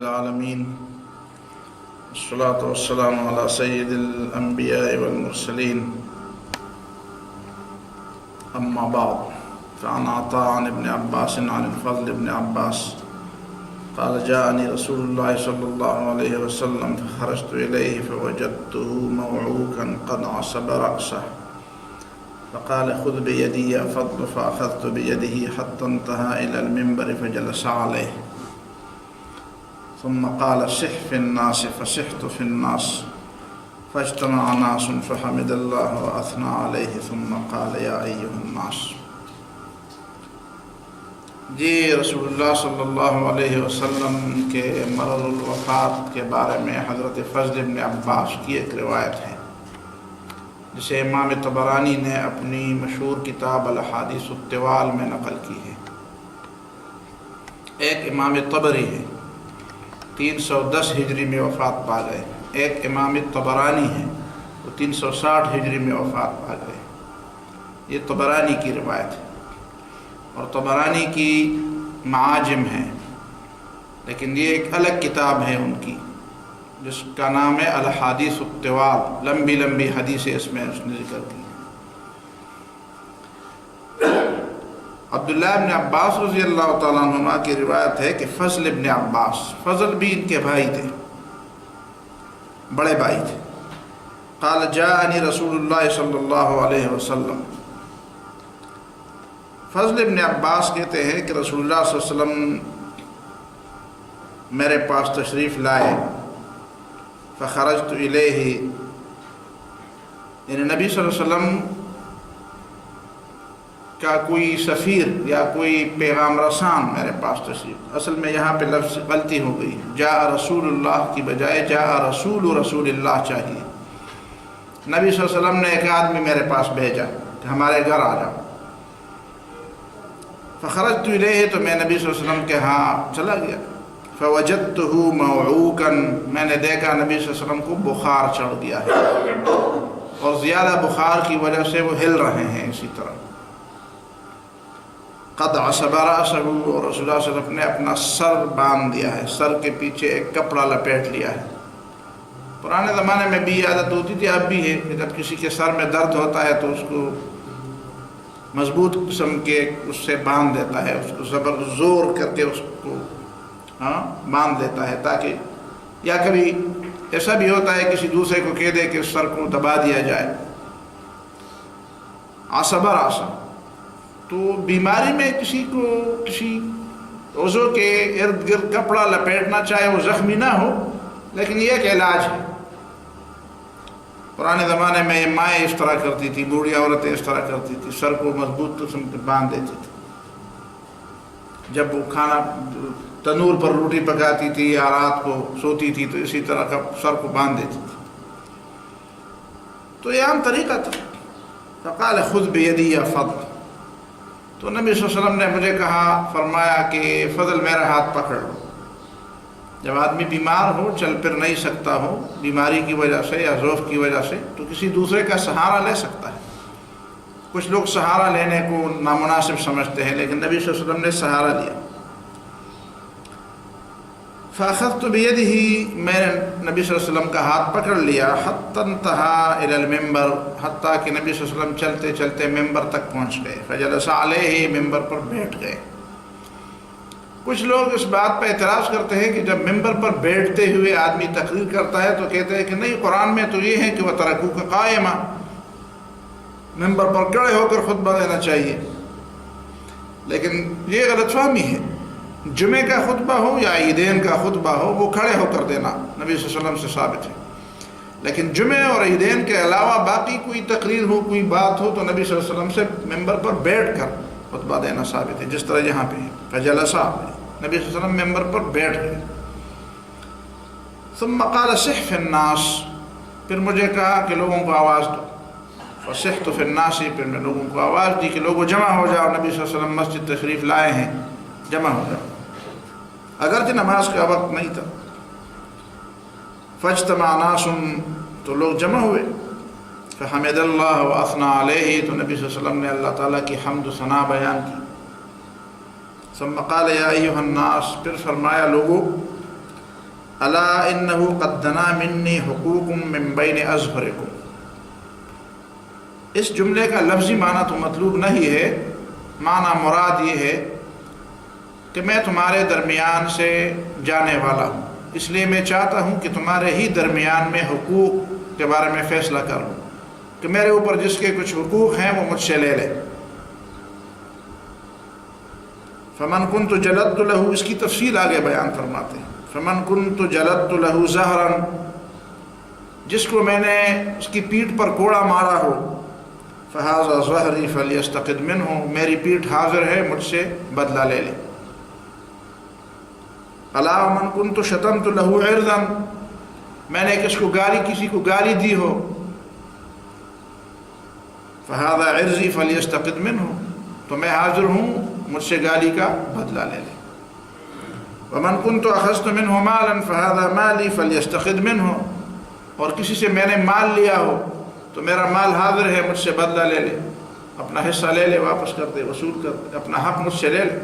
العالمين والصلاة والسلام على سيد الأنبياء والمرسلين أما بعد فعن عطاء عن ابن عباس عن الفضل بن عباس قال جاءني رسول الله صلى الله عليه وسلم فخرجت إليه فوجدته موعوكا قد عصب رأسه فقال خذ بيدي يا فضل فأخذت بيده حتى انتهى إلى المنبر فجلس عليه ثم قال صح في الناس فصحت في الناس فاجتمع ناس فحمد الله وأثنى عليه ثم قال يا أيها الناس. جی رسول اللہ صلی اللہ علیہ وسلم کے مرض الوفات کے بارے میں حضرت فضل بن عباس کی ایک روایت ہے جسے امام طبرانی نے اپنی مشہور کتاب الاحادیث الطوال میں نقل کی ہے. ایک امام طبری ہے 310 ہجری میں وفات پا گئے، ایک امام طبرانی ہے وہ 360 ہجری میں وفات پا گئے. یہ طبرانی کی روایت ہے اور طبرانی کی معاجم ہے، لیکن یہ ایک الگ کتاب ہے ان کی جس کا نام ہے الاحادیث الطوال، لمبی لمبی حدیثیں اس میں اس نے ذکر کی. عبداللہ ابن عباس رضی اللہ تعالیٰ عنہما کی روایت ہے کہ فضل ابن عباس، فضل بھی ان کے بھائی تھے، بڑے بھائی تھے. قال جاءنی رسول اللہ صلی اللہ علیہ وسلم. فضل ابن عباس کہتے ہیں کہ رسول اللہ صلی اللہ علیہ وسلم میرے پاس تشریف لائے. فخرجت الیہ، یعنی نبی صلی اللہ علیہ وسلم کا کوئی سفیر یا کوئی پیغام رسان میرے پاس تشریف، اصل میں یہاں پہ لفظ غلطی ہو گئی، جاء رسول اللہ کی بجائے جاء رسول اللہ چاہیے. نبی صلی اللہ علیہ وسلم نے ایک آدمی میرے پاس بھیجا کہ ہمارے گھر آ جاؤ. فخرجت الیہ، تو میں نبی صلی اللہ علیہ وسلم کے ہاں چلا گیا. فوجدتہ موعوکا، میں نے دیکھا نبی صلی اللہ علیہ وسلم کو بخار چڑھ گیا ہے اور زیادہ بخار کی وجہ سے وہ ہل رہے ہیں اسی طرح. قد عصب رأسہ، اور رسول اللہ صلی اللہ علیہ وسلم نے اپنا سر باندھ دیا ہے، سر کے پیچھے ایک کپڑا لپیٹ لیا ہے. پرانے زمانے میں بھی عادت ہوتی تھی، اب بھی ہے کہ جب کسی کے سر میں درد ہوتا ہے تو اس کو مضبوط قسم کے اس سے باندھ دیتا ہے، اس کو زور کر کے اس کو باندھ دیتا ہے، تاکہ یا کبھی ایسا بھی ہوتا ہے کسی دوسرے کو کہہ دے کہ اس سر کو دبا دیا جائے. عصب رأسہ، تو بیماری میں کسی کو کسی عضو کے ارد گرد کپڑا لپیٹنا، چاہے وہ زخمی نہ ہو لیکن یہ ایک علاج ہے. پرانے زمانے میں یہ مائیں اس طرح کرتی تھی، بوڑھی عورتیں اس طرح کرتی تھی، سر کو مضبوط قسم سے باندھ دیتی تھی. جب وہ کھانا تنور پر روٹی پکاتی تھی یا رات کو سوتی تھی تو اسی طرح کا سر کو باندھ دیتی تھی. تو یہ عام طریقہ تھا. فقال خذ بیدی یا فضل، تو نبی صلی اللہ علیہ وسلم نے مجھے کہا، فرمایا کہ فضل میرا ہاتھ پکڑ لو. جب آدمی بیمار ہو، چل پھر نہیں سکتا ہو بیماری کی وجہ سے یا ضعف کی وجہ سے، تو کسی دوسرے کا سہارا لے سکتا ہے. کچھ لوگ سہارا لینے کو نامناسب سمجھتے ہیں، لیکن نبی صلی اللہ علیہ وسلم نے سہارا لیا. فاخذت بیدہ، میں نے نبی صلی اللہ علیہ وسلم کا ہاتھ پکڑ لیا. حتی انتہا الی المنبر، حتیٰ کہ نبی صلی اللہ علیہ وسلم چلتے چلتے ممبر تک پہنچ گئے. فجلس علیہ، ممبر پر بیٹھ گئے. کچھ لوگ اس بات پہ اعتراض کرتے ہیں کہ جب ممبر پر بیٹھتے ہوئے آدمی تقریر کرتا ہے تو کہتے ہیں کہ نہیں، قرآن میں تو یہ ہے کہ وَتَرَكُوكَ قَائِمًا، ممبر پر کھڑے ہو کر خطبہ دینا چاہیے. لیکن یہ غلط فہمی ہے. جمعے کا خطبہ ہو یا عیدین کا خطبہ ہو، وہ کھڑے ہو کر دینا نبی صلی اللہ علیہ وسلم سے ثابت ہے. لیکن جمعے اور عیدین کے علاوہ باقی کوئی تقریر ہو، کوئی بات ہو، تو نبی صلی اللہ علیہ وسلم سے ممبر پر بیٹھ کر خطبہ دینا ثابت ہے، جس طرح یہاں پہ ہے. فجلسا، نبی صلی اللہ علیہ وسلم ممبر پر بیٹھ گئے. ثم قال صح فی الناس، پھر مجھے کہا کہ لوگوں کو آواز دو. فصحت فی الناس، پھر میں لوگوں کو آواز دی کہ لوگوں جمع ہو جاؤ، نبی صلی اللہ علیہ وسلم مسجد تشریف لائے ہیں، جمع ہو جاؤ. اگرچہ نماز کا وقت نہیں تھا. فاجتمع ناس، تو لوگ جمع ہوئے. فحمد اللہ واثنى علیہ، تو نبی صلی اللہ علیہ وسلم نے اللہ تعالیٰ کی حمد و ثنا بیان کی. ثم قال یا ایھا الناس، پھر فرمایا لوگو الا انه قد دنا منی حقوق من بین اظہرکم. اس جملے کا لفظی معنی تو مطلوب نہیں ہے، معنی مراد یہ ہے کہ میں تمہارے درمیان سے جانے والا ہوں، اس لیے میں چاہتا ہوں کہ تمہارے ہی درمیان میں حقوق کے بارے میں فیصلہ کروں کہ میرے اوپر جس کے کچھ حقوق ہیں وہ مجھ سے لے لے. فمن کنت جلدت له، اس کی تفصیل آگے بیان فرماتے ہیں. فمن کنت جلدت له زہرا، جس کو میں نے اس کی پیٹھ پر کوڑا مارا ہو، فہذا ظہری فلیستقد منہ، میری پیٹھ حاضر ہے، مجھ سے بدلہ لے لے. الا من کنت شتمت له عرضا، میں نے کسی کو گالی دی ہو، فہذا عرضی فلیستقد منہ، تو میں حاضر ہوں، مجھ سے گالی کا بدلہ لے لے. ومن کنت اخذت منہ مالا فہذا مالی فلیستقد منہ، اور کسی سے میں نے مال لیا ہو تو میرا مال حاضر ہے، مجھ سے بدلہ لے لے، اپنا حصہ لے لے، واپس کر دے، وصول کر دے، اپنا حق مجھ سے لے لے.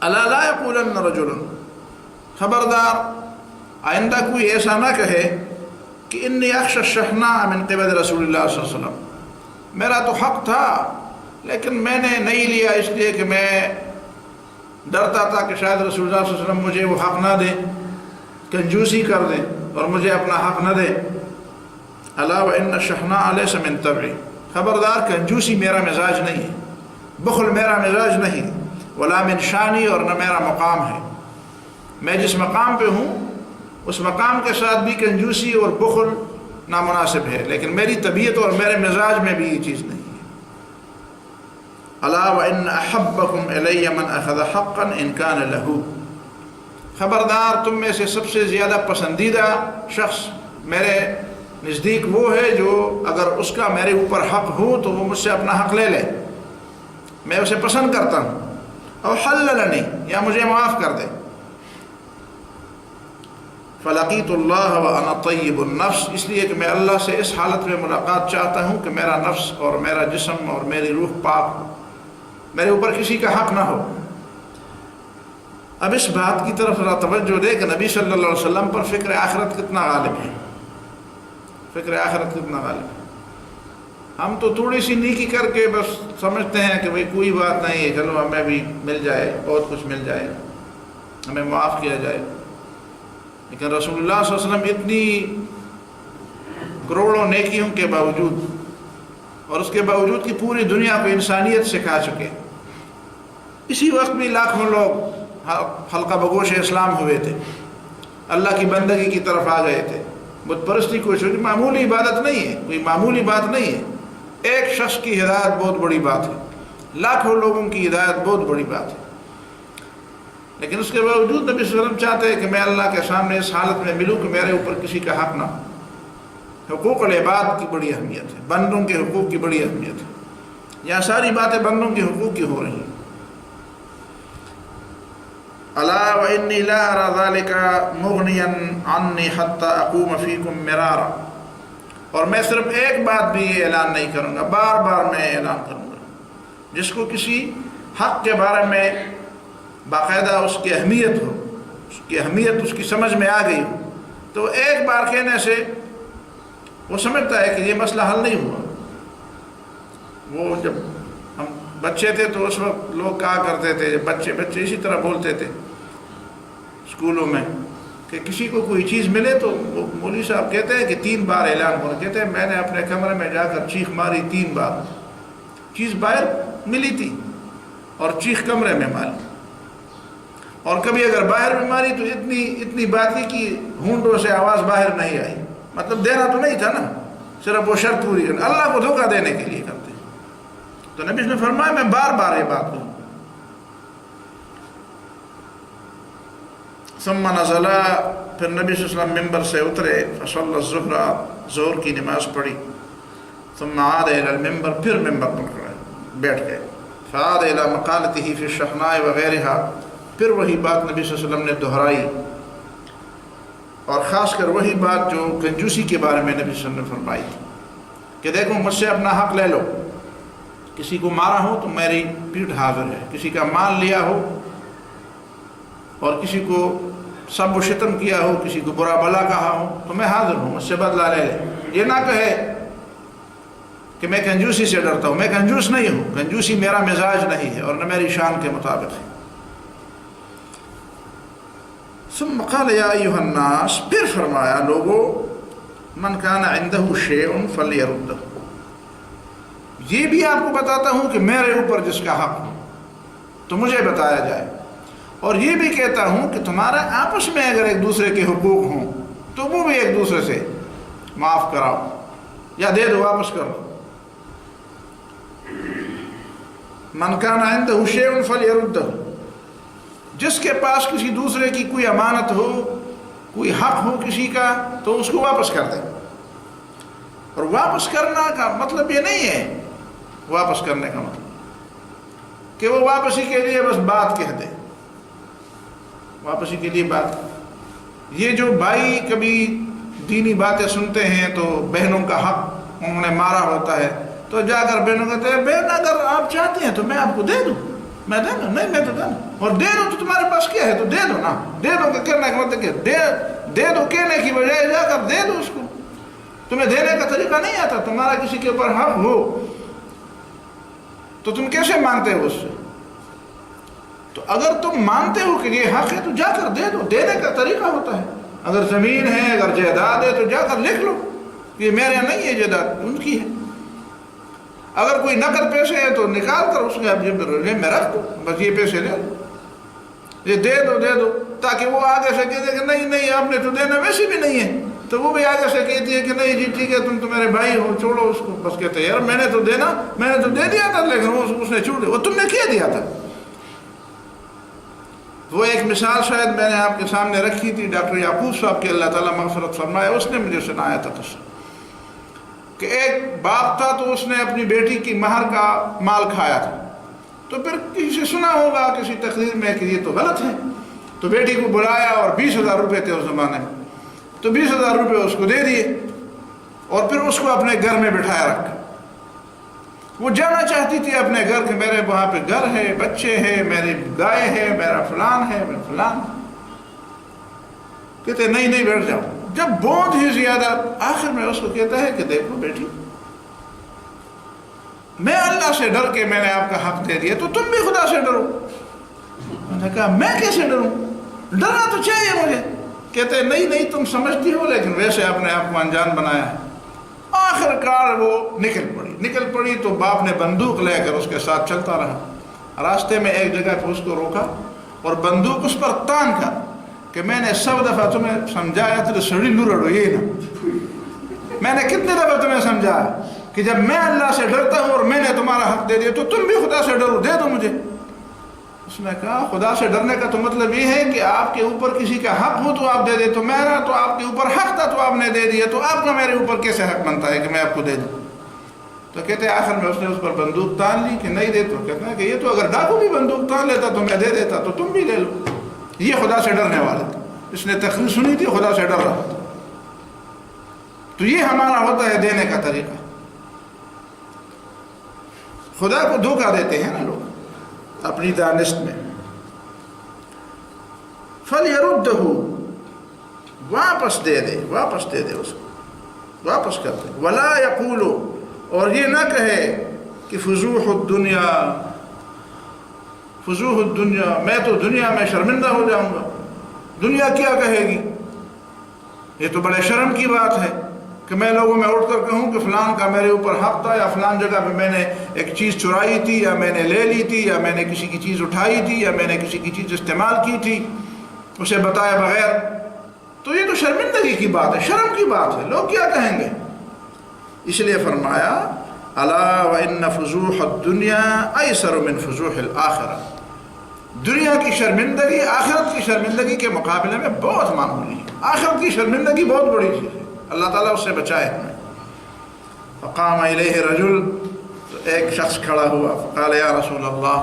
الا لا یقولن رجل، خبردار آئندہ کوئی ایسا نہ کہے کہ انی اخشى الشحناء من قبل رسول اللہ صلی اللہ علیہ وسلم، میرا تو حق تھا لیکن میں نے نہیں لیا اس لیے کہ میں ڈرتا تھا کہ شاید رسول اللہ صلی اللہ علیہ وسلم مجھے وہ حق نہ دے، کنجوسی کر دے اور مجھے اپنا حق نہ دے. الا وان الشحناء ليس من طبعی، خبردار کنجوسی میرا مزاج نہیں ہے، بخل میرا مزاج نہیں، ولا من شانی، اور نہ میرا مقام ہے. میں جس مقام پہ ہوں اس مقام کے ساتھ بھی کنجوسی اور بخل نامناسب ہے، لیکن میری طبیعت اور میرے مزاج میں بھی یہ چیز نہیں ہے. الا وان احبکم الی من اخذ حقا ان کان له، خبردار تم میں سے سب سے زیادہ پسندیدہ شخص میرے نزدیک وہ ہے جو اگر اس کا میرے اوپر حق ہو تو وہ مجھ سے اپنا حق لے لے، میں اسے پسند کرتا ہوں. او حللنی، یا مجھے معاف کر دے. فلقیت اللہ وانا طیب النفس، اس لیے کہ میں اللہ سے اس حالت میں ملاقات چاہتا ہوں کہ میرا نفس اور میرا جسم اور میری روح پاک ہو، میرے اوپر کسی کا حق نہ ہو. اب اس بات کی طرف ذرا توجہ دے کہ نبی صلی اللہ علیہ وسلم پر فکر آخرت کتنا غالب ہے، فکر آخرت کتنا غالب ہے. ہم تو تھوڑی سی نیکی کر کے بس سمجھتے ہیں کہ بھئی کوئی بات نہیں ہے، چلو ہمیں بھی مل جائے، بہت کچھ مل جائے، ہمیں معاف کیا جائے. لیکن رسول اللہ صلی اللہ علیہ وسلم اتنی کروڑوں نیکیوں کے باوجود اور اس کے باوجود کہ پوری دنیا کو انسانیت سکھا چکے، اسی وقت بھی لاکھوں لوگ حلقہ بگوش اسلام ہوئے تھے، اللہ کی بندگی کی طرف آ گئے تھے. بت پرستی کوئی معمولی عبادت نہیں ہے، کوئی معمولی بات نہیں ہے. ایک شخص کی ہدایت بہت بڑی بات ہے، لاکھوں لوگوں کی ہدایت بہت بڑی بات ہے. لیکن اس کے باوجود نبی صلی اللہ علیہ وسلم چاہتے ہیں کہ میں اللہ کے سامنے اس حالت میں ملوں کہ میرے اوپر کسی کا حق نہ ہو. حقوق العباد کی بڑی اہمیت ہے، بندوں کے حقوق کی بڑی اہمیت ہے. یہاں ساری باتیں بندوں کے حقوق کی ہو رہی ہیں. الا وانی لا ارى ذلك مغنیا عنی حتى اقوم فیکم مرارا، اور میں صرف ایک بات بھی یہ اعلان نہیں کروں گا، بار بار میں اعلان کروں گا. جس کو کسی حق کے بارے میں باقاعدہ اس کی اہمیت ہو، اس کی اہمیت اس کی سمجھ میں آ گئی ہو، تو ایک بار کہنے سے وہ سمجھتا ہے کہ یہ مسئلہ حل نہیں ہوا. وہ جب ہم بچے تھے تو اس وقت لوگ کہا کرتے تھے، بچے اسی طرح بولتے تھے اسکولوں میں کہ کسی کو کوئی چیز ملے تو وہ مولوی صاحب کہتے ہیں کہ 3 بار اعلان ہوا. کہتے ہیں میں نے اپنے کمرے میں جا کر چیخ ماری 3 بار، چیز باہر ملی تھی اور چیخ کمرے میں ماری، اور کبھی اگر باہر بھی ماری تو اتنی بات تھی کہ ہونٹوں سے آواز باہر نہیں آئی. مطلب دینا تو نہیں تھا نا، صرف وہ شرط پوری کرنا، اللہ کو دھوکہ دینے کے لیے کرتے. تو نبی نے فرمایا میں بار بار یہ بات کہوں. ثم نزل، پھر نبی صلی اللہ علیہ وسلم ممبر سے اترے، فصلی الظہر، ظہر کی نماز پڑھی. ثم عاد الى المنبر، پھر ممبر پر بیٹھ گئے. فعاد الى مقالته فی الشحناء وغیرها، پھر وہی بات نبی صلی اللہ علیہ وسلم نے دہرائی، اور خاص کر وہی بات جو کنجوسی کے بارے میں نبی صلی اللہ علیہ وسلم نے فرمائی تھی کہ دیکھو مجھ سے اپنا حق لے لو. کسی کو مارا ہو تو میری پیٹھ حاضر ہے، کسی کا مال لیا ہو اور کسی کو سب و شتم کیا ہو، کسی کو برا بلا کہا ہو تو میں حاضر ہوں، مجھ سے بدلہ لے لے. یہ نہ کہے کہ میں کنجوسی سے ڈرتا ہوں، میں کنجوس نہیں ہوں، کنجوسی میرا مزاج نہیں ہے اور نہ میری شان کے مطابق ہے. ثم قال یا ایھا الناس، پھر فرمایا لوگو، من کان عنده شیء فلیردہ. یہ بھی آپ کو بتاتا ہوں کہ میرے اوپر جس کا حق ہو تو مجھے بتایا جائے، اور یہ بھی کہتا ہوں کہ تمہارا آپس میں اگر ایک دوسرے کے حقوق ہوں تو وہ بھی ایک دوسرے سے معاف کراؤ یا دے دو، واپس کر دو. من کان عنده شیء فلیردہ، جس کے پاس کسی دوسرے کی کوئی امانت ہو، کوئی حق ہو کسی کا، تو اس کو واپس کر دے. اور واپس کرنا کا مطلب یہ نہیں ہے، واپس کرنے کا مطلب کہ وہ واپسی کے لیے بس بات کہہ دے، واپسی کے لیے بات. یہ جو بھائی کبھی دینی باتیں سنتے ہیں تو بہنوں کا حق انہوں نے مارا ہوتا ہے تو جا کر بہنوں کہتے ہیں بہن اگر آپ چاہتی ہیں تو میں آپ کو دے دوں، میں دے دوں، نہیں میں تو دے دوں، اور دے دو تو تمہارے پاس کیا ہے تو دے دو نا، دے دو کہ کرنے کا مطلب کہ دے دو کہنے کی بجائے جا کر دے دو اس کو. تمہیں دینے کا طریقہ نہیں آتا، تمہارا کسی کے اوپر حق ہو تو تم کیسے مانتے ہو اس سے؟ تو اگر تم مانتے ہو کہ یہ حق ہے تو جا کر دے دو، دینے کا طریقہ ہوتا ہے. اگر زمین ہے، اگر جائیداد ہے تو جا کر لکھ لو یہ میرے نہیں ہے، جائیداد ان کی ہے. اگر کوئی نقد پیسے ہیں تو نکال کر اس کے اب جیب میں رکھ دو، بس یہ پیسے لے لو، یہ دے دو، تاکہ وہ آگے سے کہتے کہ نہیں آپ نے تو دینا ویسے بھی نہیں ہے، تو وہ بھی آگے سے کہتی ہے کہ نہیں جی ٹھیک ہے تم تو میرے بھائی ہو، چھوڑو اس کو. بس کہتے ہیں یار میں نے تو دے دیا تھا، لیکن اس نے چھوڑ دیا، وہ تم نے کیا دیا تھا. وہ ایک مثال شاید میں نے آپ کے سامنے رکھی تھی، ڈاکٹر یعقوب صاحب کے اللہ تعالیٰ مغفرت فرمائے، اس نے مجھے سنایا تھا قصہ کہ ایک باپ تھا تو اس نے اپنی بیٹی کی مہر کا مال کھایا تھا. تو پھر کسی سے سنا ہوگا کسی تقریر میں کہ یہ تو غلط ہے، تو بیٹی کو بلایا اور 20,000 روپے تھے اس زمانے میں، تو 20,000 روپے اس کو دے دیے اور پھر اس کو اپنے گھر میں بٹھایا رکھا. وہ جانا چاہتی تھی اپنے گھر کہ میرے وہاں پہ گھر ہے، بچے ہیں، میری گائے ہے، میرا فلان ہے، میرا فلان. کہتے نہیں بیٹھ جاؤ. جب بہت ہی زیادہ آخر میں اس کو کہتا ہے کہ دیکھو بیٹی، میں اللہ سے ڈر کے میں نے آپ کا حق دے دیا تو تم بھی خدا سے ڈرو. میں نے کہا میں کیسے ڈروں، ڈرنا تو چاہیے مجھے. کہتے نہیں تم سمجھتی ہو لیکن ویسے آپ نے آپ کو انجان بنایا ہے. آخر کار وہ نکل پڑی تو باپ نے بندوق لے کر اس کے ساتھ چلتا رہا. راستے میں ایک جگہ پہ اس کو روکا اور بندوق اس پر تان کر کہ میں نے 100 دفعہ تمہیں سمجھایا تھا سڑی نو رڑو یہ نا. میں نے کتنے دفعہ تمہیں سمجھایا کہ جب میں اللہ سے ڈرتا ہوں اور میں نے تمہارا حق دے دیا تو تم بھی خدا سے ڈرو، دے دو مجھے. اس نے کہا خدا سے ڈرنے کا تو مطلب یہ ہے کہ آپ کے اوپر کسی کا حق ہو تو آپ دے دے، تو میرا تو آپ کے اوپر حق تھا تو آپ نے دے دیا، تو آپ کا میرے اوپر کیسے حق بنتا ہے کہ میں آپ کو دے دوں. تو کہتے ہیں آخر میں اس نے اس پر بندوق تان لی کہ نہیں دے. تو کہتے ہیں کہ یہ تو اگر ڈاکو بھی بندوق تان لیتا تو میں دے دیتا، تو تم بھی لے لو. یہ خدا سے ڈرنے والا تھا، اس نے تقریر سنی تھی، خدا سے ڈر رہا تھا. تو یہ ہمارا ہوتا ہے دینے کا طریقہ. خدا کو دھوکہ دیتے ہیں نا لوگ اپنی دانست میں. فَلْيَرُدَّهُ، واپس دے دے اس کو، واپس کر دے. وَلَا يَقُولُ، اور یہ نہ کہے کہ فضوح الدنیا، میں تو دنیا میں شرمندہ ہو جاؤں گا، دنیا کیا کہے گی. یہ تو بڑے شرم کی بات ہے کہ میں لوگوں میں اٹھ کر کہوں کہ فلان کا میرے اوپر حق تھا، یا فلان جگہ پہ میں نے ایک چیز چرائی تھی، یا میں نے لے لی تھی، یا میں نے کسی کی چیز اٹھائی تھی، یا میں نے کسی کی چیز استعمال کی تھی اسے بتائے بغیر. تو یہ تو شرمندگی کی بات ہے، شرم کی بات ہے، لوگ کیا کہیں گے. اس لیے فرمایا الا وان فضوح الدنیا ایسر من فضوح الآخرہ، دنیا کی شرمندگی آخرت کی شرمندگی کے مقابلے میں بہت معمولی ہے. آخرت کی شرمندگی بہت بڑی چیز ہے، اللہ تعالیٰ اس سے بچائے ہمیں. فقام الیہ رجل، ایک شخص کھڑا ہوا، فقال یا رسول اللہ،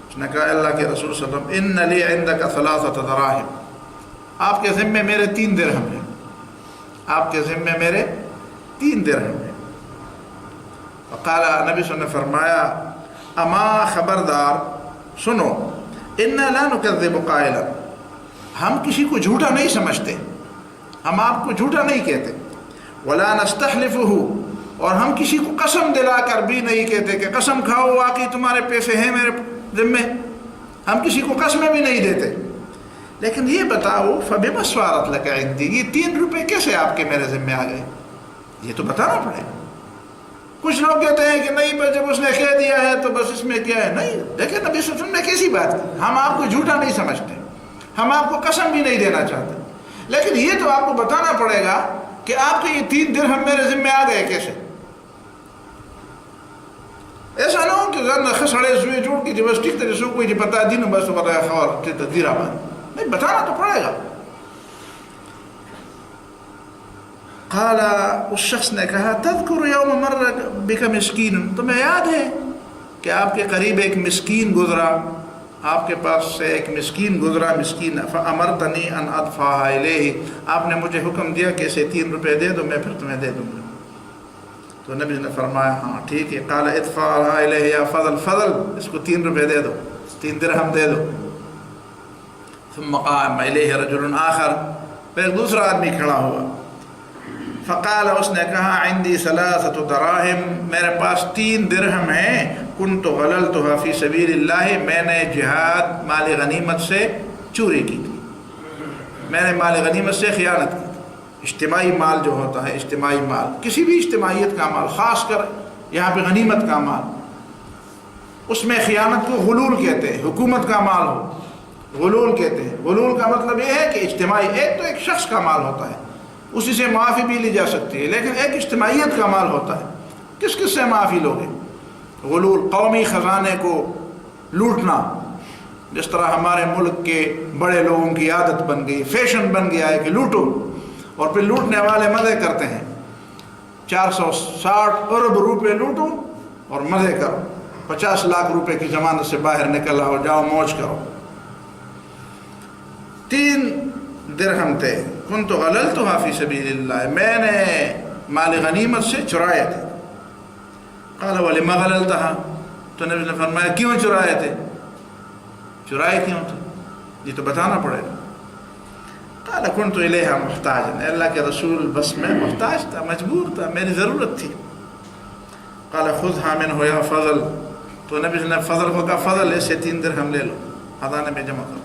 اس نے کہا اللہ کے رسول صلی اللہ علیہ وسلم، ان لی عندک 3 دراہم، آپ کے ذمے میرے 3 درہم ہیں، آپ کے ذمے میرے 3 درہم ہیں. فقال، نبی صلی اللہ علیہ وسلم نے فرمایا، اما خبردار سنو، انا لا نکذب قائلا، ہم کسی کو جھوٹا نہیں سمجھتے، ہم آپ کو جھوٹا نہیں کہتے. ولا نستحلفہ، اور ہم کسی کو قسم دلا کر بھی نہیں کہتے کہ قسم کھاؤ واقعی تمہارے پیسے ہیں میرے ذمے، ہم کسی کو قسمیں بھی نہیں دیتے. لیکن یہ بتاؤ فبما سوارت لک عندی، یہ 3 روپے کیسے آپ کے میرے ذمے آ گئے، یہ تو بتانا پڑے. کچھ لوگ کہتے ہیں کہ نہیں بس جب اس نے کہہ دیا ہے تو بس اس میں کیا ہے. نہیں، دیکھیں نبی صلی اللہ علیہ وسلم نے کیسی بات کی. ہم آپ کو جھوٹا نہیں سمجھتے، ہم آپ کو قسم بھی نہیں دینا چاہتے، لیکن یہ تو آپ کو بتانا پڑے گا کہ آپ کے یہ 3 درہم میرے ذمے آ گئے کیسے. ایسا نہ ہو کہ زیادہ خسڑے سوئے جوڑ کی بس ٹھیک طرح سے کوئی نہیں پتا دن بس بتایا خبر تدیرہ بان، نہیں بتانا تو پڑے گا. قال، اس شخص نے کہا تذکر یوم مر بک مسکین، تمہیں یاد ہے کہ آپ کے قریب ایک مسکین گزرا، آپ کے پاس سے ایک مسکین گزرا. مسکین فامرتنی ان ادفعها الیہ، آپ نے مجھے حکم دیا کہ اسے 3 روپے دے دو، میں پھر تمہیں دے دوں گا. تو نبی نے فرمایا ہاں ٹھیک ہے. قال ادفعها الیہ یا فضل، فضل اس کو 3 روپے دے دو، 3 درہم دے دو. ثم قام الیہ رجل آخر، پھر دوسرا آدمی کھڑا ہوا. فقال، اس نے کہا عندی 3 دراہم، میرے پاس 3 درہم ہیں. کنت غللتها فی سبیل اللہ، میں نے جہاد مال غنیمت سے چوری کی تھی، میں نے مال غنیمت سے خیانت کی. اجتماعی مال جو ہوتا ہے، اجتماعی مال، کسی بھی اجتماعیت کا مال، خاص کر یہاں پہ غنیمت کا مال، اس میں خیانت کو غلول کہتے ہیں. حکومت کا مال ہو غلول کہتے ہیں. غلول کا مطلب یہ ہے کہ اجتماعی، ایک تو ایک شخص کا مال ہوتا ہے اسی سے معافی بھی لی جا سکتی ہے، لیکن ایک اجتماعیت کا مال ہوتا ہے، کس کس سے معافی لوگے. غلول قومی خزانے کو لوٹنا، جس طرح ہمارے ملک کے بڑے لوگوں کی عادت بن گئی، فیشن بن گیا ہے کہ لوٹو، اور پھر لوٹنے والے مزے کرتے ہیں. 460 ارب روپے لوٹو اور مزے کرو، 50 لاکھ روپے کی ضمانت سے باہر نکل آؤ، جاؤ موج کرو. 3 درہم تھے. کنت غللتها فی سبیل اللہ، میں نے مال غنیمت سے چرائے تھے. قال ولما غللتها، تو نبی نے فرمایا کیوں چرائے تھے، چرائے کیوں تھے، یہ تو بتانا پڑے گا. قال كنت الیہا محتاجا، اللہ کے رسول بس میں محتاج تھا، مجبور تھا، میری ضرورت تھی. قال خذها منه یا فضل، تو نبی نے فضل کو کہا فضل اس سے 3 درہم لے لو، خزانے میں جمع کرو.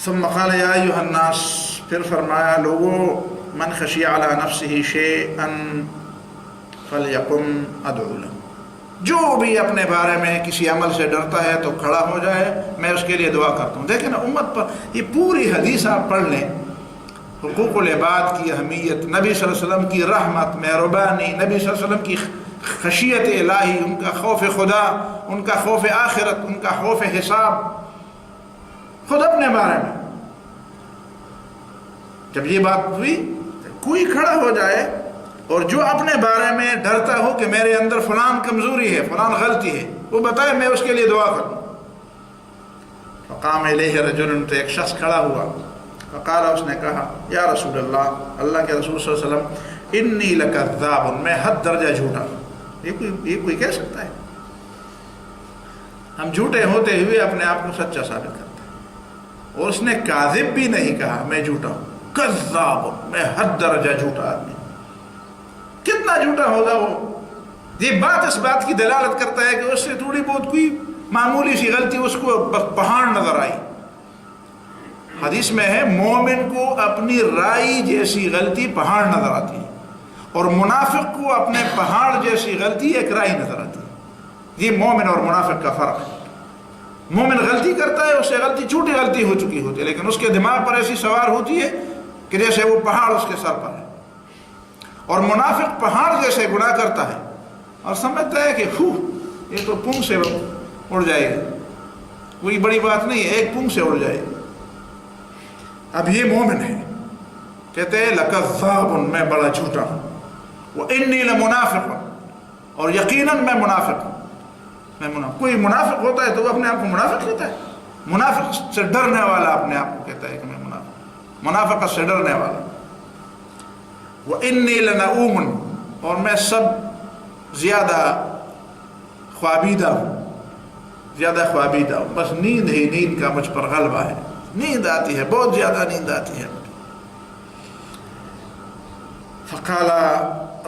ثم قال یا ایھا الناس، پھر فرمایا لوگوں، من خشی علی نفسہ شیئا فلیقم ادعو لہ، جو بھی اپنے بارے میں کسی عمل سے ڈرتا ہے تو کھڑا ہو جائے، میں اس کے لیے دعا کرتا ہوں. دیکھیں نا امت پر یہ پوری حدیث آپ پڑھ لیں، حقوق العباد کی اہمیت، نبی صلی اللہ علیہ وسلم کی رحمت، مہربانی، نبی صلی اللہ علیہ وسلم کی خشیت الہی، ان کا خوف خدا، ان کا خوف آخرت، ان کا خوف حساب. خود اپنے بارے میں جب یہ بات ہوئی، کوئی کھڑا ہو جائے اور جو اپنے بارے میں ڈرتا ہو کہ میرے اندر فلان کمزوری ہے، فلان غلطی ہے، وہ بتائے، میں اس کے لیے دعا کروں. فقام الیہ رجل، تو ایک شخص کھڑا ہوا. فقال، اس نے کہا یا رسول اللہ، اللہ کے رسول صلی اللہ علیہ وسلم، انی لکذاب، میں حد درجہ جھوٹا ہوں. یہ کوئی کہہ سکتا ہے؟ ہم جھوٹے ہوتے ہوئے اپنے آپ کو سچا ثابت کرتے ہیں. اور اس نے کاذب بھی نہیں کہا، میں جھوٹا ہوں، کذاب، میں حد درجہ جھوٹا آدمی. کتنا جھوٹا ہوگا وہ؟ یہ بات اس بات کی دلالت کرتا ہے کہ اس سے تھوڑی بہت کوئی معمولی سی غلطی اس کو پہاڑ نظر آئی. حدیث میں ہے مومن کو اپنی رائی جیسی غلطی پہاڑ نظر آتی ہے، اور منافق کو اپنے پہاڑ جیسی غلطی ایک رائی نظر آتی ہے. یہ مومن اور منافق کا فرق ہے. مومن غلطی کرتا ہے، اس سے غلطی چھوٹی غلطی ہو چکی ہوتی ہے، لیکن اس کے دماغ پر ایسی سوار ہوتی ہے کہ جیسے وہ پہاڑ اس کے سر پر ہے. اور منافق پہاڑ جیسے گناہ کرتا ہے اور سمجھتا ہے کہ یہ تو پنگ سے اڑ جائے گی، کوئی بڑی بات نہیں ہے، ایک پنگ سے اڑ جائے گی. اب یہ مومن ہے، کہتے ہیں لکذاب، میں بڑا جھوٹا ہوں. وانی لمنافق، اور یقیناً میں منافق ہوں. کوئی منافق ہوتا ہے تو وہ اپنے آپ کو منافق کہتا ہے، منافق سے ڈرنے والا اپنے آپ کو کہتا ہے کہ میں منافقت سے ڈرنے والا. وانی لنؤوم، اور میں سب زیادہ خوابیدہ ہوں. زیادہ خوابیدہ ہوں، بس نیند ہی نیند کا مجھ پر غلبہ ہے، نیند آتی ہے، بہت زیادہ نیند آتی ہے۔ فقال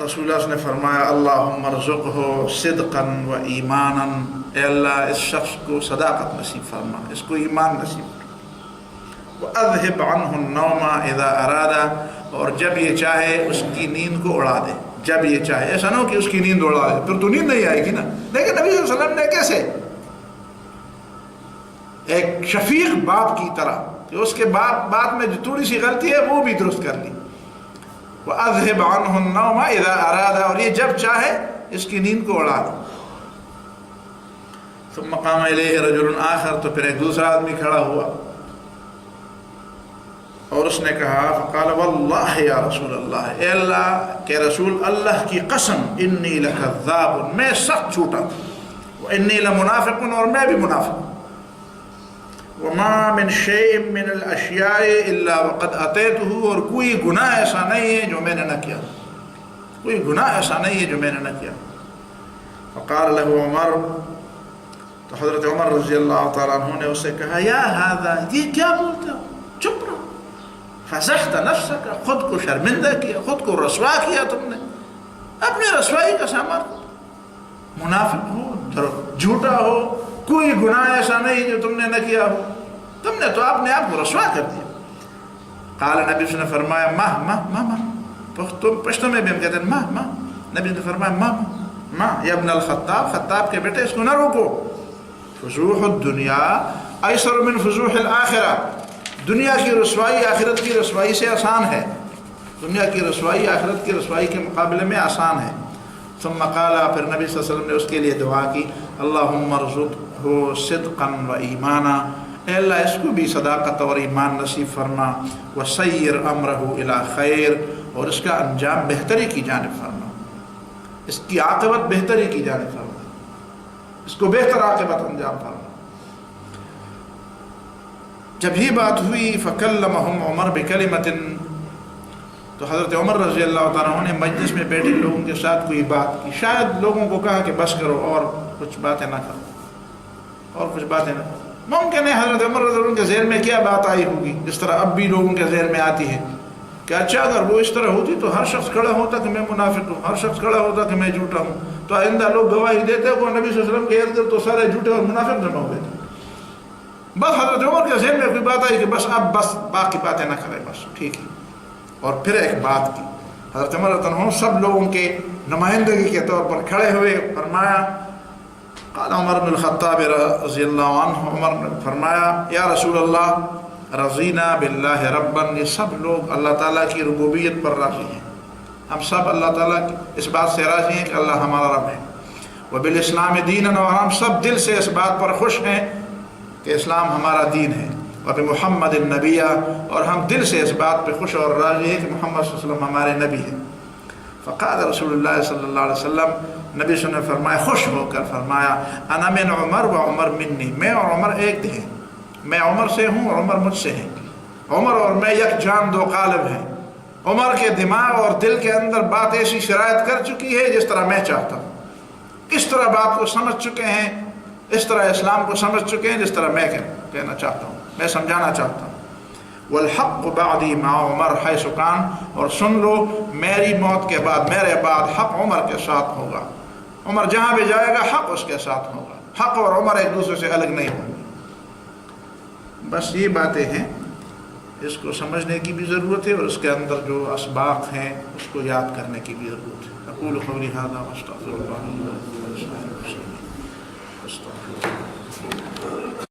رسول اللہ نے فرمایا اللہم ارزقہ صدقا و ایمانا، اے اللہ اس شخص کو صداقت نصیب فرما، اس کو ایمان نصیب فرما، وَأَذْهِبْ عَنْهُ النَّوْمَ إِذَا أَرَادَ، اور جب یہ چاہے اس کی نیند کو اڑا دے، جب یہ چاہے، ایسا نہ ہو کہ اس کی نیند اڑا دے، پھر تو نیند نہیں آئے گی نا۔ لیکن نبی صلی اللہ علیہ وسلم نے کیسے ایک شفیق باپ کی طرح کہ اس کے بات میں جو تھوڑی سی غلطی ہے وہ بھی درست کر لی، وَأَذْهِبْ عَنْهُ النَّوْمَ إِذَا أَرَادَ، اور یہ جب چاہے اس کی نیند کو اڑا دے۔ ثم قام إليه رجل آخر، تو پھر ایک دوسرا آدمی کھڑا ہوا اور اس نے کہا فقال واللہ یا رسول اللہ، اے اللہ کہ رسول اللہ کی قسم، انی لکذاب، میں سخت جھوٹا ہوں، وانی لمنافق، اور میں بھی منافق ہوں، وما من شیء من الاشیاء الا وقد اتیتہ، اور کوئی گناہ ایسا نہیں ہے جو میں نے نہ کیا، کوئی گناہ ایسا نہیں ہے جو میں نے نہ کیا۔ فقال له عمر، تو حضرت عمر رضی اللہ تعالیٰ عنہ نے اس سے کہا یا ھذا، یہ کیا بولتے ہو، چپ رہو، فضحت نفسک، خود کو شرمندہ کیا، خود کو رسوا کیا تم نے، اپنی رسوائی کا سامان، منافق ہو، جھوٹا ہو، کوئی گناہ ایسا نہیں جو تم نے نہ کیا ہو، تم نے تو اپنے آپ کو رسوا کر دیا۔ قال، نبی نے فرمایا ماں پشتو میں بھی ہم کہتے ہیں ماں، نبی نے فرمایا ماں یا ابن الخطاب، خطاب کے بیٹے اس کو نہ روکو، فضوح الدنیا ایسر من فضوح الآخرہ، دنیا کی رسوائی آخرت کی رسوائی سے آسان ہے، دنیا کی رسوائی آخرت کی رسوائی کے مقابلے میں آسان ہے۔ ثم قال، پھر نبی صلی اللہ علیہ وسلم نے اس کے لیے دعا کی اللہم ارزقہ صدقا و ایمانا، اے اللہ اس کو بھی صداقت اور ایمان نصیب فرما، وسیر امرہ الی خیر، اور اس کا انجام بہتری کی جانب فرما، اس کی عاقبت بہتری کی جانب فرما، اس کو بہتر عاقبت انجام فرما۔ جب ہی بات ہوئی فکلمہم عمر بکلمۃ، تو حضرت عمر رضی اللہ تعالیٰ عنہ نے مجلس میں بیٹھے لوگوں کے ساتھ کوئی بات کی، شاید لوگوں کو کہا کہ بس کرو اور کچھ باتیں نہ کرو، اور کچھ باتیں نہ کرو۔ ممکن ہے حضرت عمر رضی اللہ عنہ کے ذہن میں کیا بات آئی ہوگی، جس طرح اب بھی لوگوں کے ذہن میں آتی ہے کہ اچھا اگر وہ اس طرح ہوتی تو ہر شخص کھڑا ہوتا کہ میں منافق ہوں، ہر شخص کھڑا ہوتا کہ میں جھوٹا ہوں، تو آئندہ لوگ گواہی دیتے وہ نبی صلی اللہ علیہ وسلم کے ارد گرد تو سارے جھوٹے اور منافق جمع ہوئے تھے۔ بس حضرت عمر کے ذہن میں کوئی بات آئی کہ بس اب بس باقی باتیں نہ کریں، بس ٹھیک ہے۔ اور پھر ایک بات کی، حضرت عمر رضی اللہ عنہ سب لوگوں کے نمائندگی کے طور پر کھڑے ہوئے، فرمایا قال عمر بن الخطاب رضی اللہ عنہ، عمر نے فرمایا یا رسول اللہ رضینا باللہ ربا، یہ سب لوگ اللہ تعالیٰ کی ربوبیت پر راضی ہیں، ہم سب اللہ تعالیٰ کی اس بات سے راضی ہیں کہ اللہ ہمارا رب ہے، وبالاسلام دینا، اور ہم سب دل سے اس بات پر خوش ہیں کہ اسلام ہمارا دین ہے، وبمحمد النبی، اور ہم دل سے اس بات پہ خوش اور راضی ہیں کہ محمد صلی اللہ علیہ وسلم ہمارے نبی ہیں۔ فقال رسول اللہ صلی اللہ علیہ وسلم، نبی صلی اللہ علیہ وسلم نے فرمایا خوش ہو کر فرمایا انا من عمر و عمر منی، میں اور عمر ایک ہیں، میں عمر سے ہوں اور عمر مجھ سے ہیں، عمر اور میں یک جان دو قالب ہیں۔ عمر کے دماغ اور دل کے اندر بات ایسی شرائط کر چکی ہے جس طرح میں چاہتا ہوں، اس طرح بات کو سمجھ چکے ہیں، اس طرح اسلام کو سمجھ چکے ہیں جس طرح میں کہنا چاہتا ہوں، میں سمجھانا چاہتا ہوں۔ والحق بعدی مع عمر حیث کان، اور سن لو میری موت کے بعد، میرے بعد حق عمر کے ساتھ ہوگا، عمر جہاں بھی جائے گا حق اس کے ساتھ ہوگا، حق اور عمر ایک دوسرے سے الگ نہیں ہوں گے۔ بس یہ باتیں ہیں، اس کو سمجھنے کی بھی ضرورت ہے، اور اس کے اندر جو اسباق ہیں اس کو یاد کرنے کی بھی ضرورت ہے۔ اقول قولی ھذا واستغفر اللہ لي ولكم۔